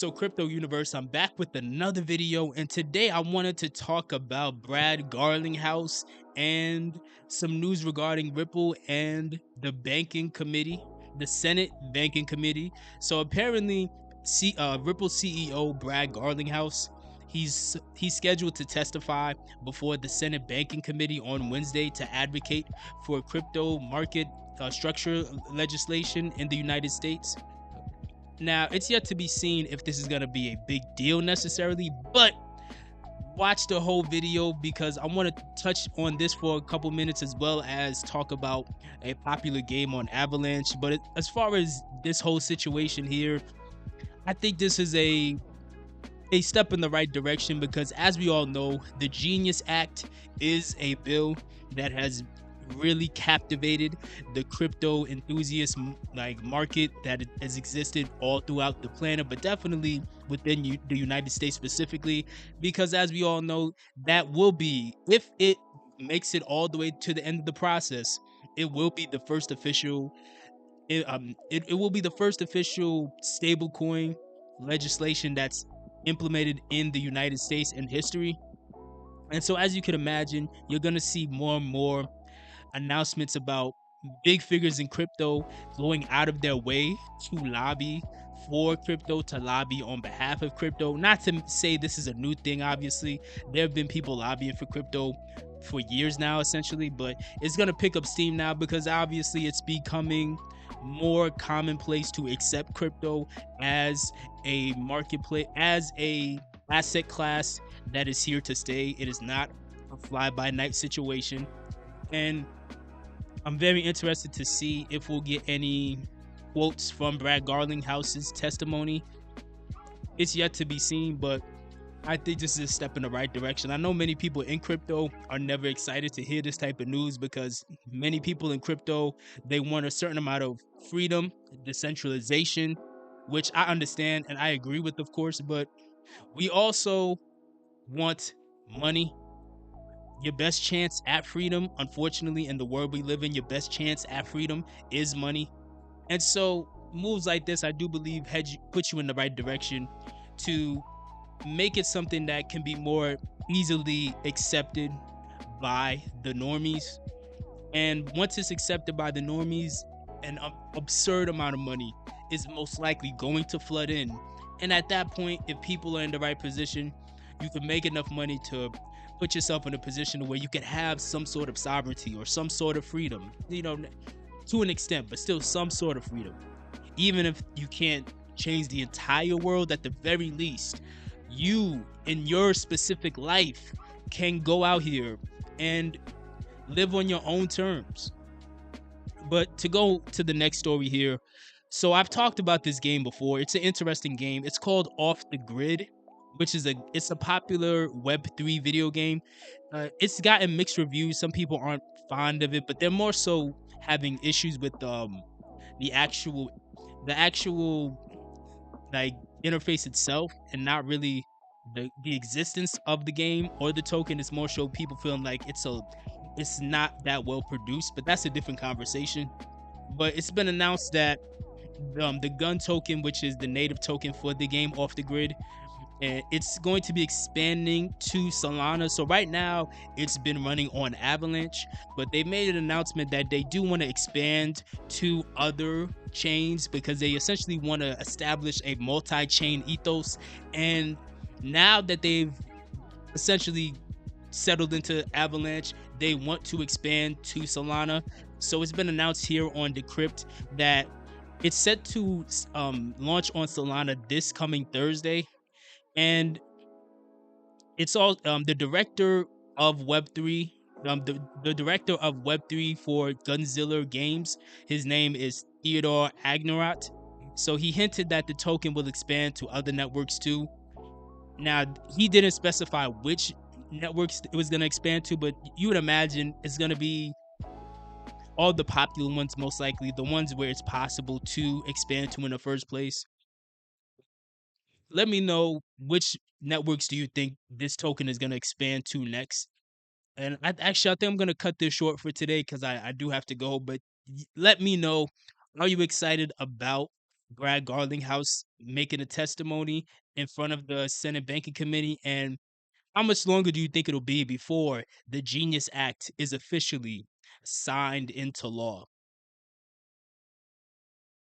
So, Crypto Universe, I'm back with another video, and today I wanted to talk about Brad Garlinghouse and some news regarding Ripple and the banking committee, the Senate banking committee. So, apparently, Ripple CEO Brad Garlinghouse, he's scheduled to testify before the Senate banking committee on Wednesday to advocate for crypto market structure legislation in the United States. Now, it's yet to be seen if this is going to be a big deal necessarily, but watch the whole video because I want to touch on this for a couple minutes as well as talk about a popular game on Avalanche. But as far as this whole situation here, I think this is a step in the right direction because, as we all know, the Genius Act is a bill that has really captivated the crypto enthusiast market that has existed all throughout the planet, but definitely within the United States specifically, because as we all know, that will be, if it makes it all the way to the end of the process, it will be the first official it will be the first official stablecoin legislation that's implemented in the United States in history. And so, as you can imagine, you're going to see more and more announcements about big figures in crypto going out of their way to lobby for crypto, to lobby on behalf of crypto. Not to say this is a new thing, obviously. There have been people lobbying for crypto for years now, essentially, but it's going to pick up steam now because obviously it's becoming more commonplace to accept crypto as a marketplace, as a asset class that is here to stay. It is not a fly by night situation. And I'm very interested to see if we'll get any quotes from Brad Garlinghouse's testimony. It's yet to be seen, but I think this is a step in the right direction. I know many people in crypto are never excited to hear this type of news because many people in crypto, they want a certain amount of freedom, decentralization, which I understand and I agree with, of course, but we also want money. Your best chance at freedom, unfortunately, in the world we live in, your best chance at freedom is money. And so moves like this, I do believe, put you in the right direction to make it something that can be more easily accepted by the normies. And once it's accepted by the normies, an absurd amount of money is most likely going to flood in. And at that point, if people are in the right position, you can make enough money to put yourself in a position where you can have some sort of sovereignty or some sort of freedom, to an extent, but still some sort of freedom. Even if you can't change the entire world, at the very least, you in your specific life can go out here and live on your own terms. But to go to the next story here, so I've talked about this game before. It's an interesting game. It's called Off the Grid, which is a popular Web3 video game. It's gotten mixed reviews. Some people aren't fond of it, but they're more so having issues with the actual the actual like interface itself and not really the existence of the game or the token. It's more so people feeling like it's not that well produced, but that's a different conversation. But it's been announced that the gun token, which is the native token for the game Off the Grid, and it's going to be expanding to Solana. So right now it's been running on Avalanche, but they made an announcement that they do want to expand to other chains because they essentially want to establish a multi-chain ethos. And now that they've essentially settled into Avalanche, they want to expand to Solana. So it's been announced here on Decrypt that it's set to launch on Solana this coming Thursday. And it's all the director of Web3, the director of Web3 for Gunzilla Games. His name is Theodore Agnerat. So he hinted that the token will expand to other networks too. Now, he didn't specify which networks it was going to expand to, but you would imagine it's going to be all the popular ones, most likely the ones where it's possible to expand to in the first place. Let me know which networks do you think this token is going to expand to next. And I think I'm going to cut this short for today because I do have to go. But let me know, are you excited about Brad Garlinghouse making a testimony in front of the Senate Banking Committee? And how much longer do you think it'll be before the Genius Act is officially signed into law?